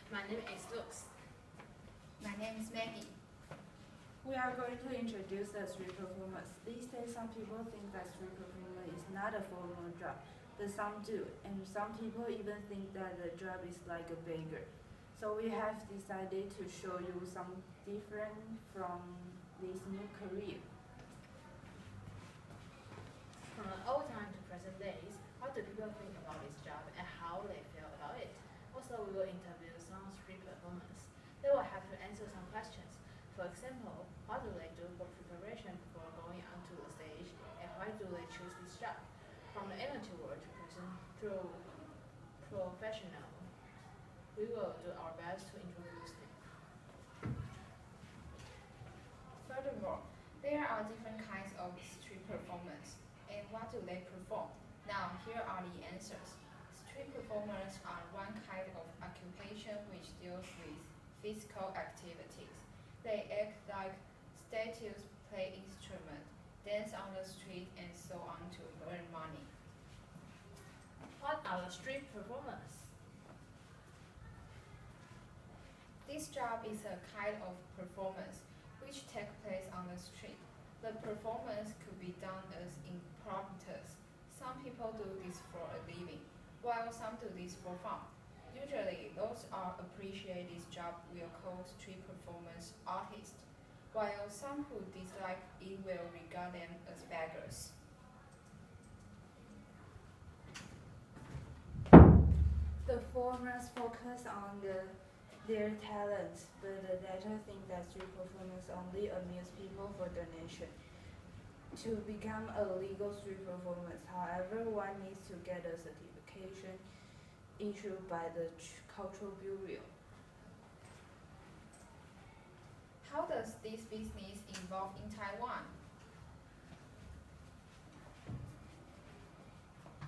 My name is Lux. My name is Maggie. We are going to introduce the street performance. These days, some people think that street performance is not a formal job, but some do, and some people even think that the job is like a beggar. So we have decided to show you some different from this new career. From the old time to present days, what do people think about this job and how they feel about it? Also, we will interview some street performers. They will have to answer some questions. For example, what do they do for preparation before going onto the stage, and why do they choose this job? From the amateur world to person through professional, we will do our best to introduce them. Furthermore, there are different kinds of street performance. And what do they perform? Now, here are the answers. Street performers are one kind of occupation which deals with physical activities. They act like statues, play instruments, dance on the street, and so on to earn money. What are the street performers? This job is a kind of performance which takes place on the street. The performance could be done as impromptus. Some people do this for a living, while some do this for fun. Usually, those who appreciate this job will call street performance artists, while some who dislike it will regard them as beggars. The formers focus on their talents, but the latter think that street performance only amuse people for donation. To become a legal street performance, however, one needs to get a certification issued by the Cultural Bureau. How does this business evolve in Taiwan?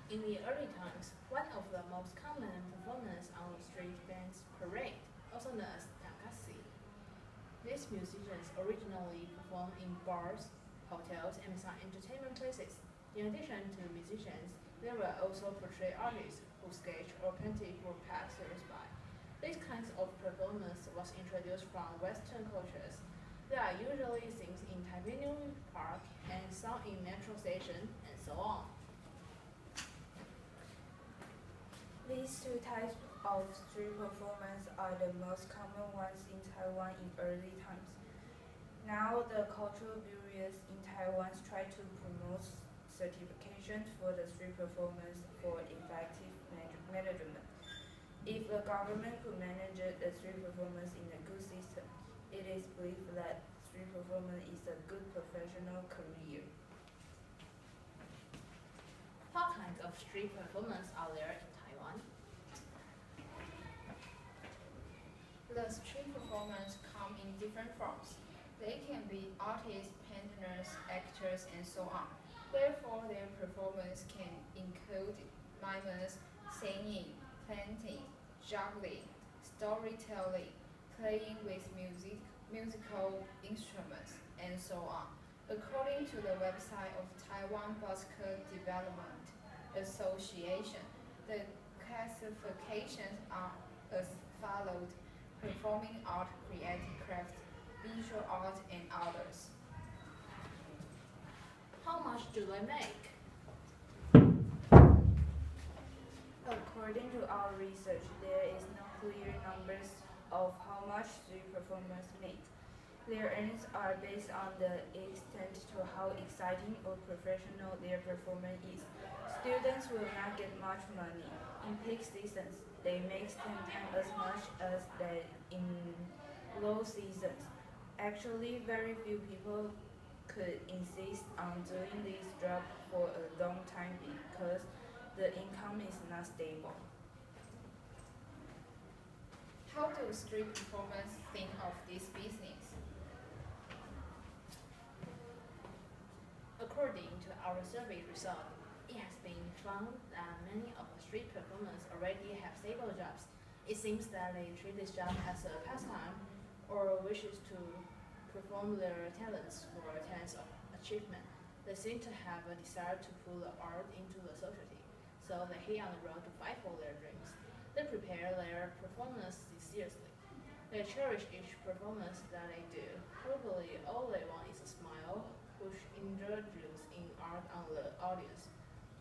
In the early times, one of the most common performances on the street dance parade, also known as Takasi. These musicians originally performed in bars, hotels, and some entertainment places. In addition to musicians, there were also portrait artists who sketched or painted for passers-by. These kinds of performance was introduced from Western cultures. They are usually seen in Taipei New Park and some in metro station and so on. These two types of street performance are the most common ones in Taiwan in early times. Now, the Cultural Bureaus in Taiwan try to promote certification for the street performance for effective management. If the government could manage the street performance in a good system, it is believed that street performance is a good professional career. What kinds of street performance are there in Taiwan? The street performers come in different forms. They can be artists, painters, actors, and so on. Therefore, their performance can include mimers, singing, painting, juggling, storytelling, playing with musical instruments, and so on. According to the website of Taiwan Basket Development Association, the classifications are as followed: performing art, creative craft, visual art, and others. How much do they make? According to our research, there is no clear numbers of how much street performers make. Their earnings are based on the extent to how exciting or professional their performance is. Students will not get much money. In peak seasons, they make 10 times as much as they in low seasons. Actually, very few people could insist on doing this job for a long time because the income is not stable. How do street performers think of this business? According to our survey result, it has been found that many of the street performers already have stable jobs. It seems that they treat this job as a pastime or wishes to perform their talents for a sense of achievement. They seem to have a desire to pull the art into the society, so they hit on the road to fight for their dreams. They prepare their performance seriously. They cherish each performance that they do. Probably all they want is a smile, which indulges in art on the audience.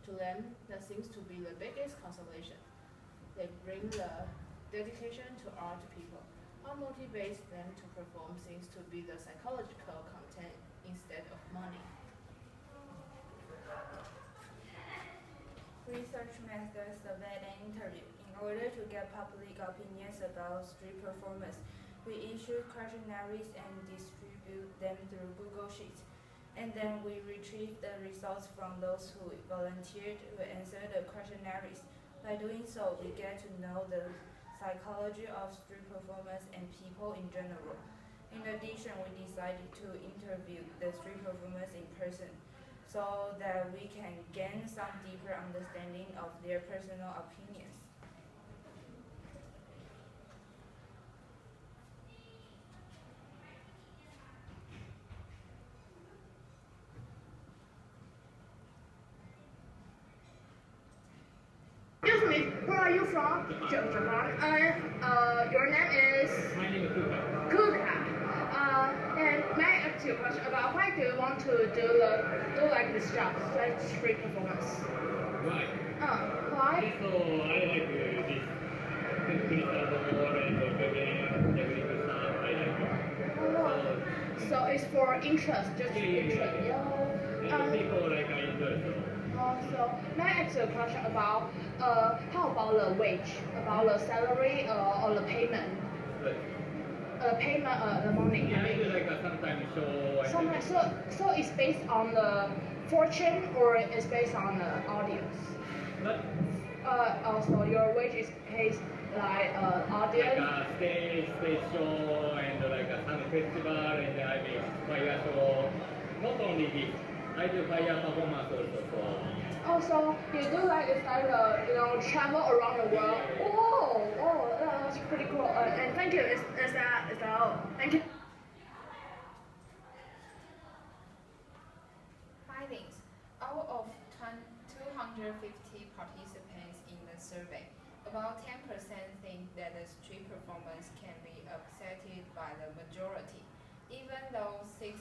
To them, that seems to be the biggest consolation. They bring the dedication to art to people. What motivates them to perform seems to be the psychological content instead of money. Research methods survey and interview. In order to get public opinions about street performance, we issue questionnaires and distribute them through Google Sheets. And then we retrieve the results from those who volunteered to answer the questionnaires. By doing so, we get to know the psychology of street performance and people in general. In addition, we decided to interview the street performers in person so that we can gain some deeper understanding of their personal opinions. Excuse me, where are you from? Japan. Your name is My name is Kuka. Kuka. And may I ask you a question about why do you want to do like this job, like street performance? Why? Why? So I like this Kunisado and Japanese stuff. I like it. So it's for interest, just Yeah. interest. And people like I enjoy so. So may I ask you a question about how about the wage, about the salary or the payment, But the money? yeah, I do like sometimes show. Sometimes, so it's based on the fortune or it's based on the audience? But Also your wage is paid like like audience. stage show and like some festival and I make fire show. Not only this, I do fire performance also. So. Also, you do like it's like travel around the world. Oh, that's pretty cool. And thank you. Is that all? Thank you. Findings. Out of 250 participants in the survey, about 10% think that the street performance can be accepted by the majority, even though 16%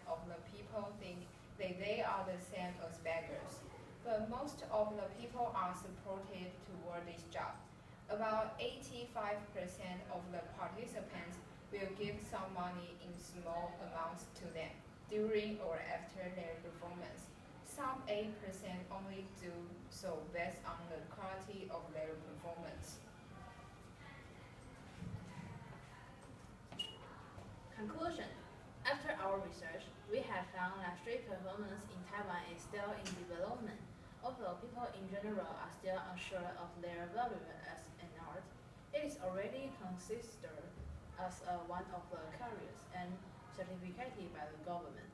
of the people think that they are the same as beggars. But most of the people are supportive toward this job. About 85% of the participants will give some money in small amounts to them during or after their performance. Some 8% only do so based on the quality of their performance. Conclusion. After our research, we have found that street performance in Taiwan is still in development. Although people in general are still unsure of their value as an art, it is already considered as one of the careers and certificated by the government.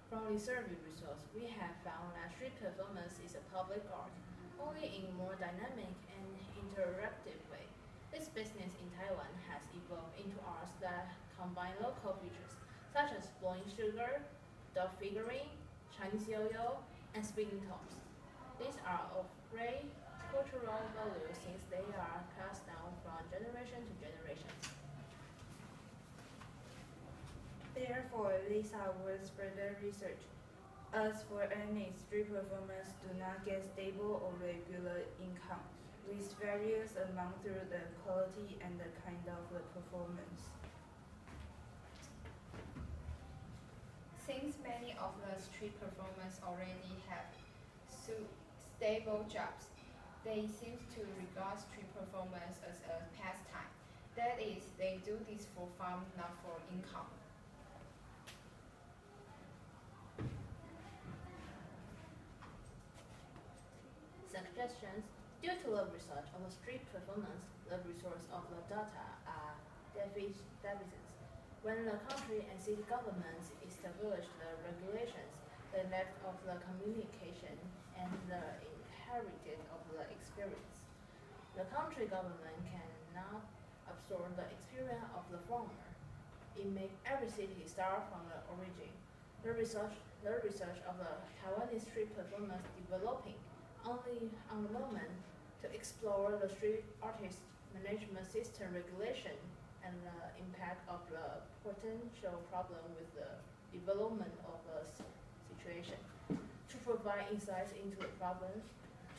From the survey results, we have found that street performance is a public art, only in more dynamic and interactive way. This business in Taiwan has evolved into arts that combine local features, such as blowing sugar, dog figurine, Chinese yo-yo, and spinning tops. These are of great cultural value since they are passed down from generation to generation. Therefore, Lisa was further research. As for earnings, street performers do not get stable or regular income, which varies among through the quality and the kind of the performance. Since many of the street performers already have stable jobs, they seem to regard street performance as a pastime. That is, they do this for fun, not for income. Suggestions. Due to the research of the street performance, the resource of the data are deficient. When the country and city governments establish the regulations, the lack of the communication and the inherited of the experience, the country government cannot absorb the experience of the former. It makes every city start from the origin. The research of the Taiwanese street performance developing only on the moment to explore the street artist management system regulation and the impact of the potential problem with the development of a situation, to provide insights into the problem,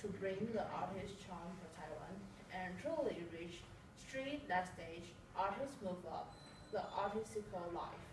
to bring the artist charm for Taiwan, and truly reach street that stage, artists move up, the artistical life.